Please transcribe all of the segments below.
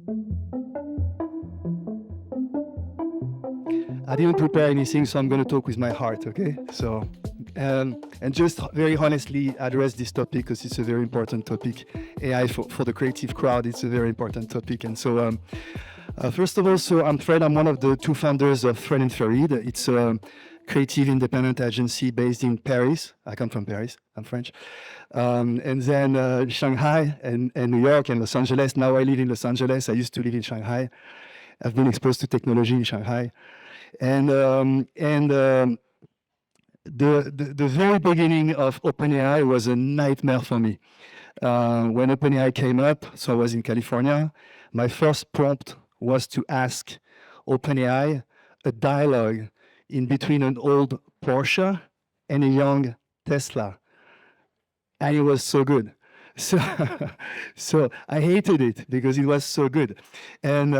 I didn't prepare anything, so I'm going to talk with my heart, okay? So, and just very honestly address this topic because it's a very important topic. AI for the creative crowd, it's a very important topic. And so, first of all, so I'm Fred. I'm one of the two founders of Fred and Farid. It's a creative independent agency based in Paris. I come from Paris. I'm French. And then Shanghai and New York and Los Angeles. Now I live in Los Angeles. I used to live in Shanghai. I've been exposed to technology in Shanghai. And the very beginning of OpenAI was a nightmare for me. When OpenAI came up, so I was in California, my first prompt was to ask OpenAI a dialogue in between an old Porsche and a young Tesla. And it was so good. So I hated it because it was so good. And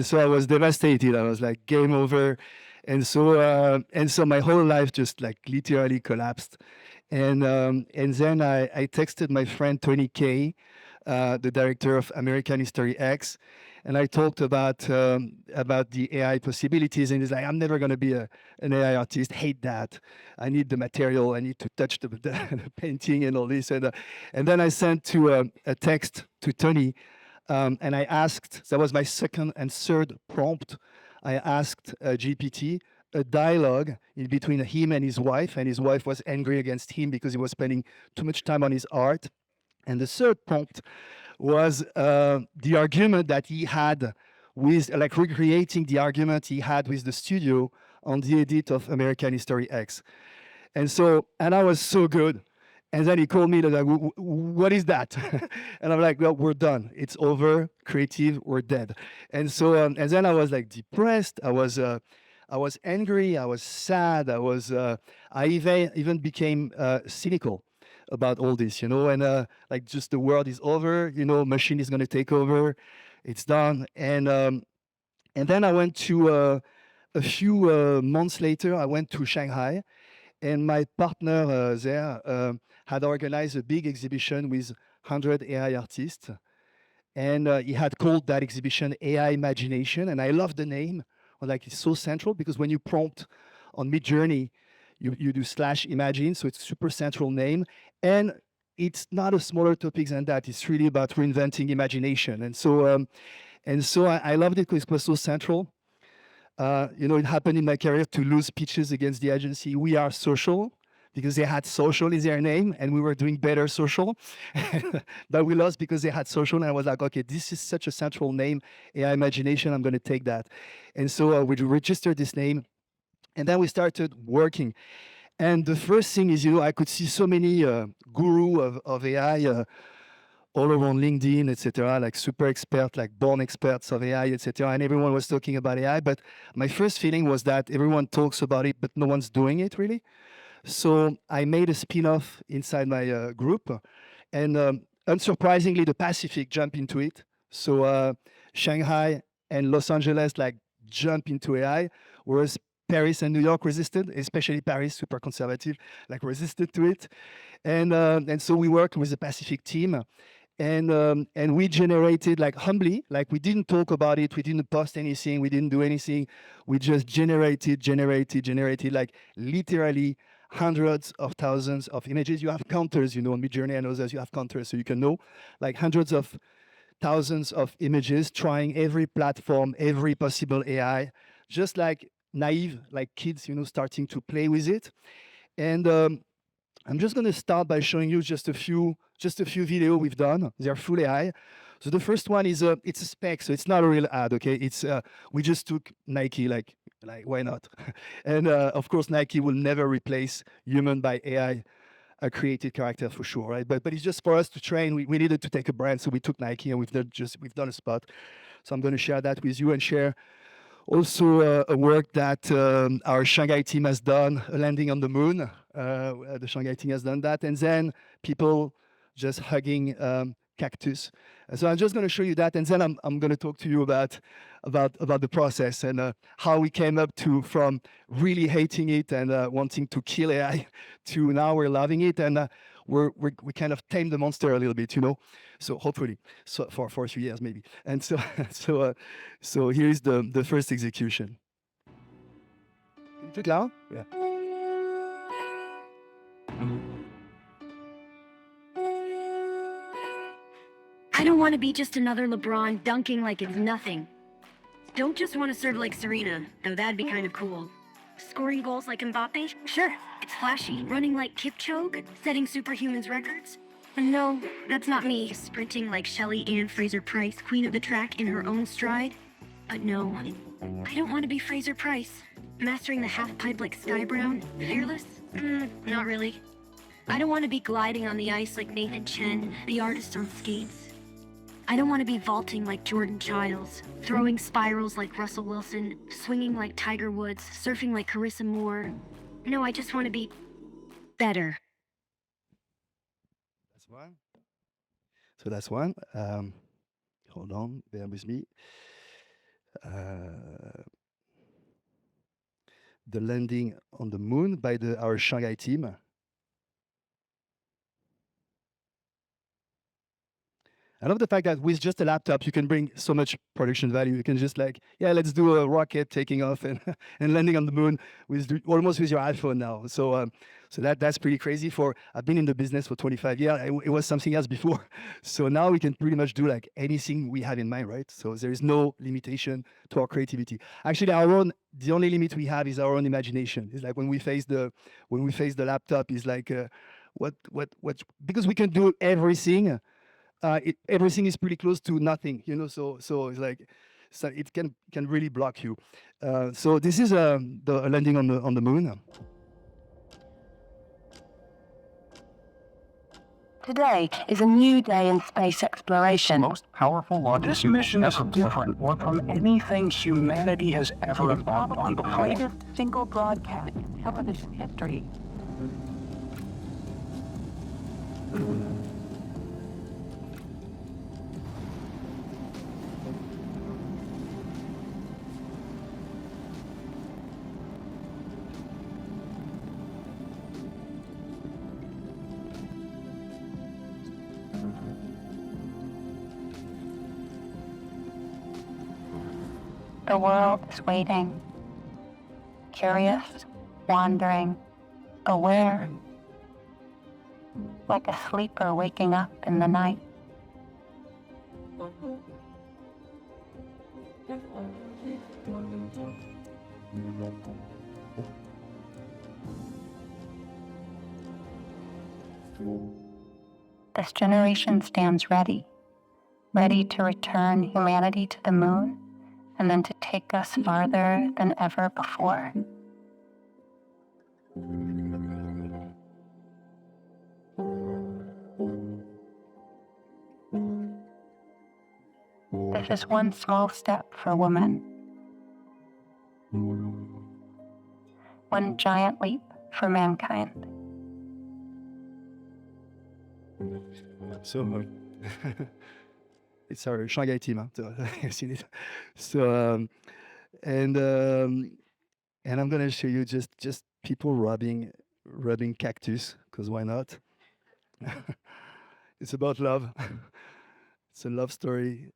so I was devastated. I was like, game over. And so my whole life just like literally collapsed. And then I texted my friend Tony Kaye, the director of American History X, and I talked about the AI possibilities. And he's like, I'm never going to be an AI artist. Hate that. I need the material. I need to touch the painting and all this. And then I sent a text to Tony, and I asked. That was my second and third prompt. I asked GPT a dialogue in between him and his wife was angry against him because he was spending too much time on his art. And the third prompt was the argument that he had with, like recreating the argument he had with the studio on the edit of American History X. And I was so good. And then he called me, like, what is that? And I'm like, well, we're done. It's over, creative, we're dead. And then I was like depressed. I was angry. I was sad. I even became cynical about all this, and like just the world is over, machine is going to take over, it's done. And then I went to a few months later, I went to Shanghai, and my partner there had organized a big exhibition with 100 AI artists, and he had called that exhibition AI Imagination, and I love the name. Like, it's so central because when you prompt on Midjourney, you do /imagine, so it's a super central name. And it's not a smaller topic than that. It's really about reinventing imagination. And so I loved it because it was so central. It happened in my career to lose pitches against the agency. We are social, because they had social in their name, and we were doing better social. But we lost because they had social, and I was like, okay, this is such a central name, AI Imagination, I'm going to take that. And so we registered this name, and then we started working. And the first thing is, I could see so many guru of AI all around LinkedIn, etc., like super expert, like born experts of AI, etc., and everyone was talking about AI. But my first feeling was that everyone talks about it, but no one's doing it really. So I made a spin-off inside my group, and unsurprisingly, the Pacific jumped into it. So Shanghai and Los Angeles like jump into AI, whereas Paris and New York resisted, especially Paris, super conservative, like resisted to it. And so we worked with the Pacific team, and we generated, like, humbly, like, we didn't talk about it, we didn't post anything, we didn't do anything, we just generated, like literally hundreds of thousands of images. You have counters, on Midjourney and others, you have counters, so you can know, like hundreds of thousands of images, trying every platform, every possible AI, just like naive, like kids, starting to play with it. And I'm just going to start by showing you just a few videos we've done. They're full AI. So the first one is it's a spec, so it's not a real ad. Okay, it's we just took Nike, like why not? And of course, Nike will never replace human by AI created character for sure, right? But it's just for us to train. We needed to take a brand, so we took Nike, and we've done a spot. So I'm going to share that with you and share also a work that our Shanghai team has done, a landing on the moon. The Shanghai team has done that, and then people just hugging cactus. So I'm just going to show you that, and then I'm going to talk to you about the process and how we came up from really hating it and wanting to kill AI to now we're loving it, and we kind of tamed the monster a little bit, So hopefully, so for a few years maybe. And so so here's the first execution. Too loud? Yeah. I don't want to be just another LeBron dunking like it's nothing. Don't just want to serve like Serena, though that'd be kind of cool. Scoring goals like Mbappe? Sure, it's flashy. Running like Kipchoge? Setting superhumans records? And no, that's not me. Sprinting like Shelley Ann Fraser-Price, queen of the track in her own stride? But no, I don't want to be Fraser-Price. Mastering the half-pipe like Sky Brown? Fearless? Not really. I don't want to be gliding on the ice like Nathan Chen, the artist on skates. I don't want to be vaulting like Jordan Childs, throwing spirals like Russell Wilson, swinging like Tiger Woods, surfing like Carissa Moore. No, I just want to be better. That's one. So that's one. Hold on, bear with me. The landing on the moon by our Shanghai team. I love the fact that with just a laptop, you can bring so much production value. You can just like, yeah, let's do a rocket taking off and, and landing on the moon almost with your iPhone now. So so that's pretty crazy. I've been in the business for 25 years. It was something else before. So now we can pretty much do like anything we have in mind, right? So there is no limitation to our creativity. Actually, the only limit we have is our own imagination. It's like when we face the laptop, it's like what because we can do everything. Everything is pretty close to nothing, you know. So it's like, so it can really block you. So this is the landing on the moon. Today is a new day in space exploration. Most powerful launch. This mission is a different one from anything humanity has ever embarked on before. Greatest single broadcast in television history. The world is waiting, curious, wandering, aware, like a sleeper waking up in the night. This generation stands ready to return humanity to the moon, and then to take us farther than ever before. This is one small step for women, one giant leap for mankind. So it's our Shanghai team. Huh? So I've seen it. So and I'm gonna show you just people rubbing cactus, because why not? It's about love. It's a love story.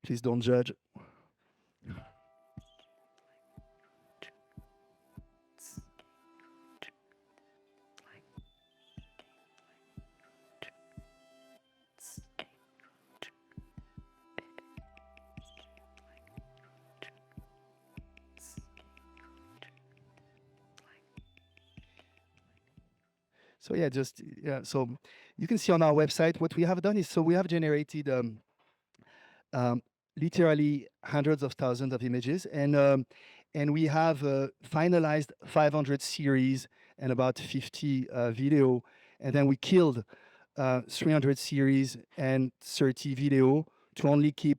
Please don't judge. So yeah, so you can see on our website what we have done is, so we have generated literally hundreds of thousands of images, and we have finalized 500 series and about 50 video, and then we killed 300 series and 30 video to only keep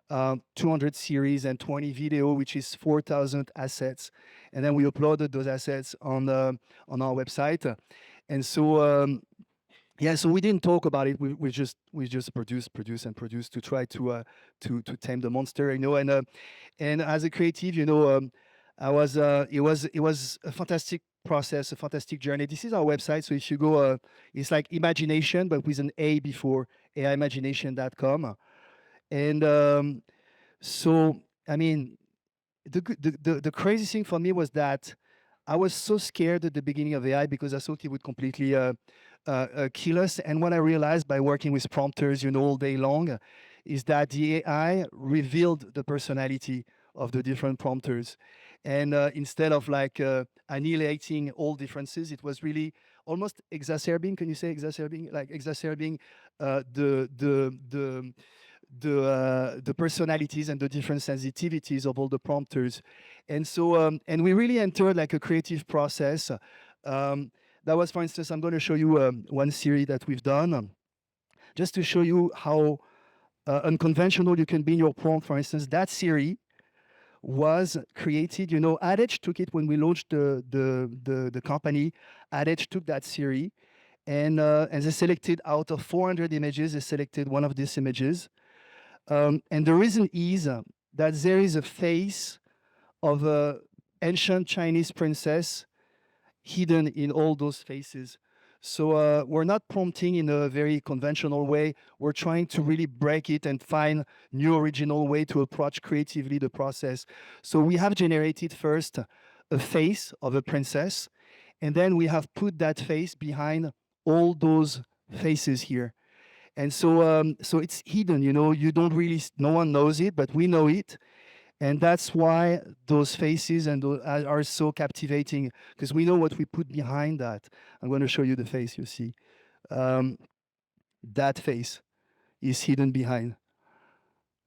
200 series and 20 video, which is 4,000 assets, and then we uploaded those assets on our website. And so, yeah, so we didn't talk about it. We just produce to try to tame the monster, you know. And as a creative, you know, It was a fantastic process, a fantastic journey. This is our website. So if you go, it's like imagination, but with an A before, aimagination.com. And so, I mean, the crazy thing for me was that I was so scared at the beginning of AI because I thought it would completely kill us. And what I realized by working with prompters, all day long, is that the AI revealed the personality of the different prompters. And instead of like annihilating all differences, it was really almost exacerbating. Can you say exacerbating? Like exacerbating the personalities and the different sensitivities of all the prompters. And so, and we really entered like a creative process. That was, for instance, I'm going to show you one series that we've done, just to show you how unconventional you can be in your prompt. For instance, that series was created, Adage took it when we launched the company. Adage took that series, and they selected out of 400 images, they selected one of these images. And the reason is that there is a face of an ancient Chinese princess hidden in all those faces. So we're not prompting in a very conventional way. We're trying to really break it and find new original way to approach creatively the process. So we have generated first a face of a princess, and then we have put that face behind all those faces here. And so it's hidden, you don't really, no one knows it, but we know it. And that's why those faces and are so captivating, because we know what we put behind that. I'm going to show you the face, you see. That face is hidden behind.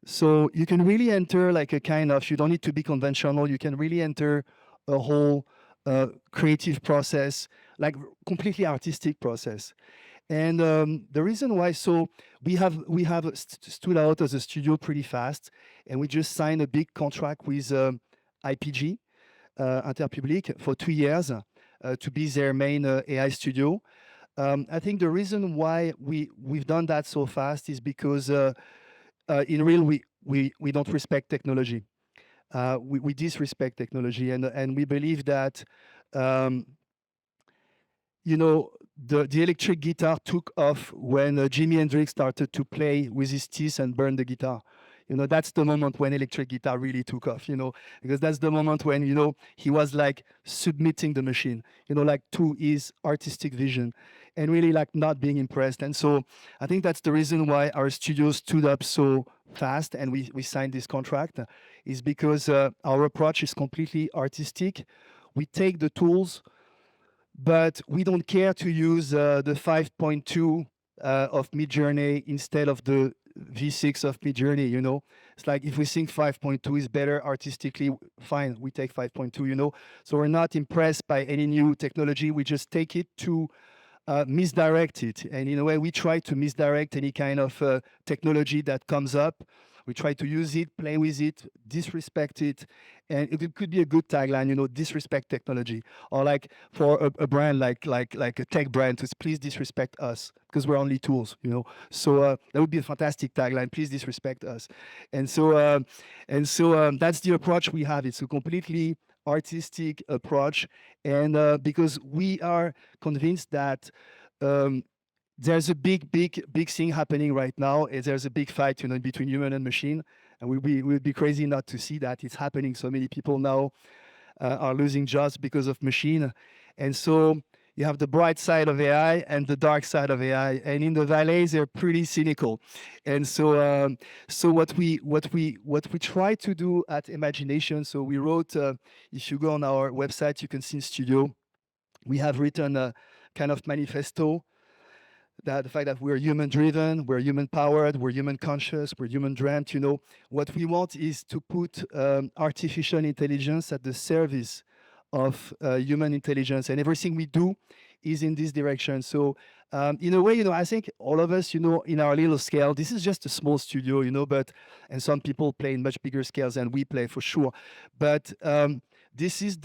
So you can really enter like a kind of, you don't need to be conventional, you can really enter a whole creative process, like completely artistic process. And the reason why, so we have stood out as a studio pretty fast, and we just signed a big contract with IPG, Interpublic, for 2 years to be their main AI studio. I think the reason why we've done that so fast is because in real, we don't respect technology. We disrespect technology, and we believe that the electric guitar took off when Jimi Hendrix started to play with his teeth and burn the guitar. That's the moment when electric guitar really took off, because that's the moment when, he was like submitting the machine, like to his artistic vision and really like not being impressed. And so I think that's the reason why our studio stood up so fast and we signed this contract, is because our approach is completely artistic. We take the tools, but we don't care to use the 5.2 of Midjourney instead of the V6 of Midjourney, It's like if we think 5.2 is better artistically, fine, we take 5.2, So we're not impressed by any new technology. We just take it to misdirect it. And in a way, we try to misdirect any kind of technology that comes up. We try to use it, play with it, disrespect it. And it could be a good tagline, disrespect technology. Or like for a brand like a tech brand, to please disrespect us because we're only tools, So that would be a fantastic tagline, please disrespect us. And so that's the approach we have. It's a completely artistic approach. And because we are convinced that there's a big thing happening right now. There's a big fight, between human and machine, and we'd be crazy not to see that it's happening. So many people now are losing jobs because of machine, and so you have the bright side of AI and the dark side of AI. And in the valleys, they're pretty cynical. And so, what we try to do at Imagination. So we wrote. If you go on our website, you can see in studio. We have written a kind of manifesto. That the fact that we're human driven, we're human powered, we're human conscious, we're human dreamt, what we want is to put artificial intelligence at the service of human intelligence, and everything we do is in this direction. So in a way, I think all of us, in our little scale, this is just a small studio, and some people play in much bigger scales than we play for sure. But this is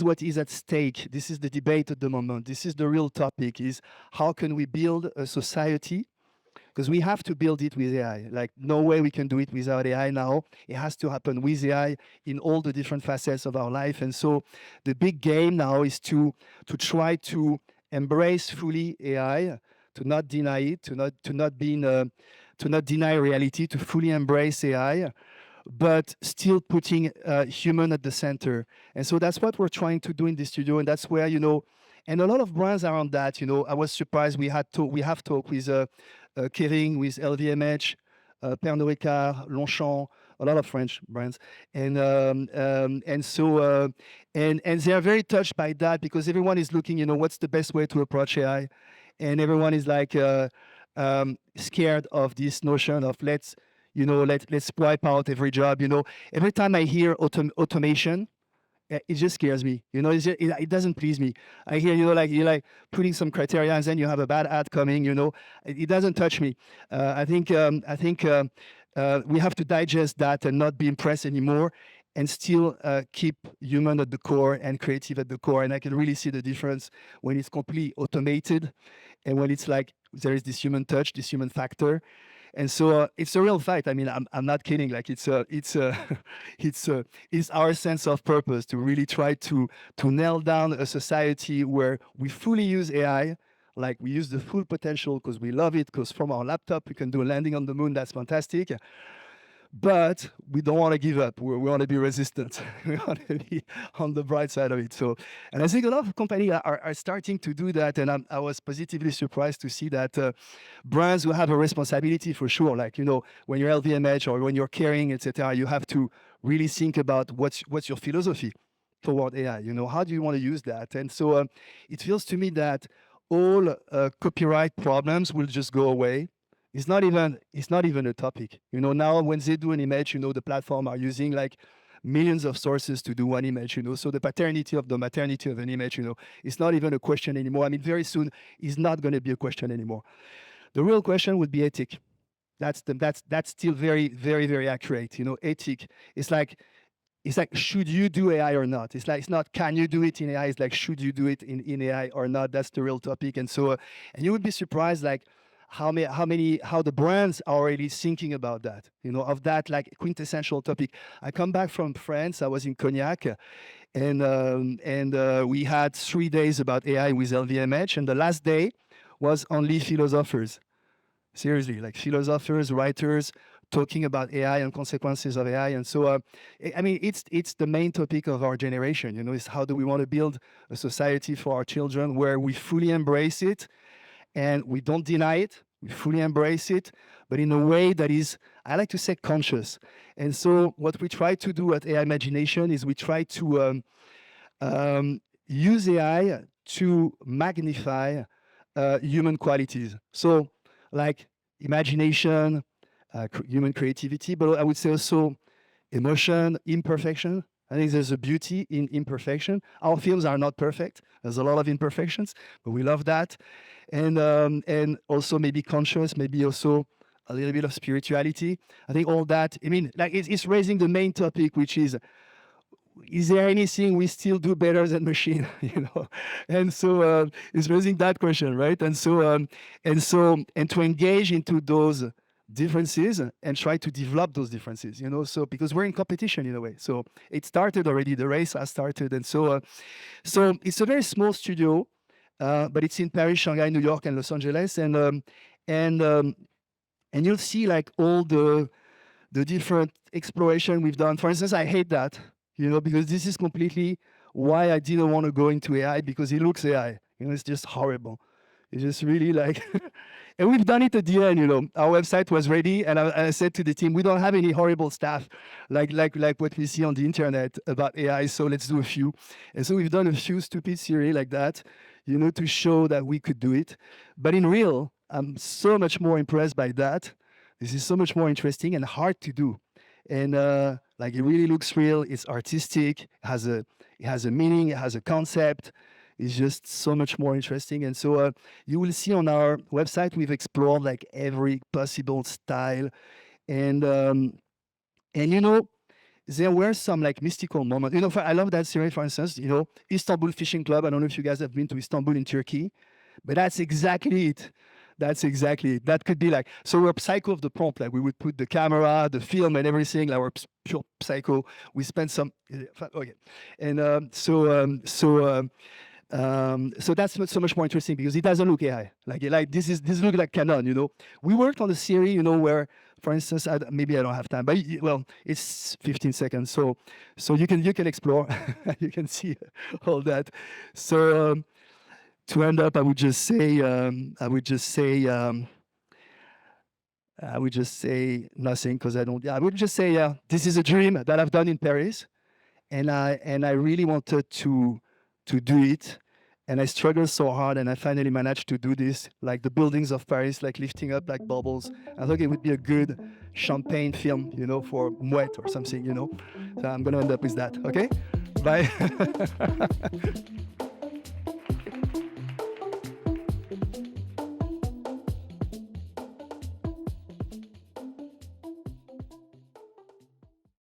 what is at stake. This is the debate at the moment. This is the real topic: is how can we build a society because we have to build it with AI. Like, no way we can do it without AI now. It has to happen with AI in all the different facets of our life. And so the big game now is to try to embrace fully AI, to not deny it, to not deny reality, to fully embrace AI, but still putting human at the center. And so that's what we're trying to do in the studio. And that's where, and a lot of brands are on that. I was surprised we have talked with Kering, with LVMH, Pernod Ricard, Longchamp, a lot of French brands. And so they are very touched by that, because everyone is looking, what's the best way to approach AI? And everyone is like scared of this notion of let's wipe out every job. Every time I hear automation, it just scares me. It doesn't please me. I hear you're like putting some criteria and then you have a bad ad coming. It doesn't touch me. I think we have to digest that and not be impressed anymore, and still keep human at the core and creative at the core. And I can really see the difference when it's completely automated and when it's like there is this human touch, this human factor. And so it's a real fight. I mean, I'm not kidding. Like it's our sense of purpose to really try to nail down a society where we fully use AI, like we use the full potential because we love it, because from our laptop we can do a landing on the moon. That's fantastic. But we don't want to give up. We want to be resistant. We want to be on the bright side of it. So, and I think a lot of companies are starting to do that. And I was positively surprised to see that brands will have a responsibility for sure. Like, when you're LVMH or when you're Kering, etc., you have to really think about what's your philosophy toward AI. How do you want to use that? And so it feels to me that all copyright problems will just go away. It's not even a topic. Now when they do an image, the platform are using like millions of sources to do one image, so the paternity of the maternity of an image, it's not even a question anymore. I mean, very soon it's not going to be a question anymore. The real question would be ethic. That's still very, very, very accurate. Ethic. It's like, should you do AI or not? It's not can you do it in AI? It's like, should you do it in AI or not? That's the real topic. And so, and you would be surprised, like, how the brands are already thinking about that, of that like quintessential topic. I come back from France. I was in Cognac, and we had 3 days about AI with LVMH, and the last day was only philosophers. Seriously, like philosophers, writers talking about AI and consequences of AI. And so, I mean, it's the main topic of our generation. Is how do we want to build a society for our children where we fully embrace it. And we don't deny it, we fully embrace it, but in a way that is, I like to say, conscious. And so what we try to do at AI Imagination is we try to use AI to magnify human qualities. So like imagination, human creativity, but I would say also emotion, imperfection. I think there's a beauty in imperfection. Our films are not perfect. There's a lot of imperfections, but we love that. And also maybe conscious, maybe also a little bit of spirituality. I think all that, I mean, like it's raising the main topic, which is there anything we still do better than machine, And so it's raising that question, right? And so to engage into those differences and try to develop those differences, so because we're in competition in a way. So it started already, the race has started. And so it's a very small studio, but it's in Paris, Shanghai, New York, and Los Angeles. And you'll see like all the different exploration we've done. For instance, I hate that, because this is completely why I didn't want to go into AI, because it looks AI, it's just horrible. It's just really like, and we've done it at the end, Our website was ready, and I said to the team, we don't have any horrible stuff like what we see on the internet about AI, so let's do a few. And so we've done a few stupid series like that, to show that we could do it. But in real, I'm so much more impressed by that. This is so much more interesting and hard to do. And like it really looks real, it's artistic, it has a meaning, it has a concept. It's just so much more interesting. And so you will see on our website, we've explored like every possible style. And there were some like mystical moments. I love that series, for instance, Istanbul Fishing Club. I don't know if you guys have been to Istanbul in Turkey, but that's exactly it. That's exactly it. That could be like, so we're psycho of the prompt. Like we would put the camera, the film, and everything. Like we're pure psycho. We spend some. Okay, and so that's so much more interesting because it doesn't look AI. Like this look like Canon. You know, we worked on a series. You know, where, for instance, maybe I don't have time, but well, it's 15 seconds. So you can explore. You can see all that. So. To end up, I would just say nothing because I don't. I would just say this is a dream that I've done in Paris, and I really wanted to do it, and I struggled so hard, and I finally managed to do this. Like the buildings of Paris, like lifting up like bubbles. I thought it would be a good champagne film, you know, for Mouette or something, you know. So I'm gonna end up with that. Okay, bye.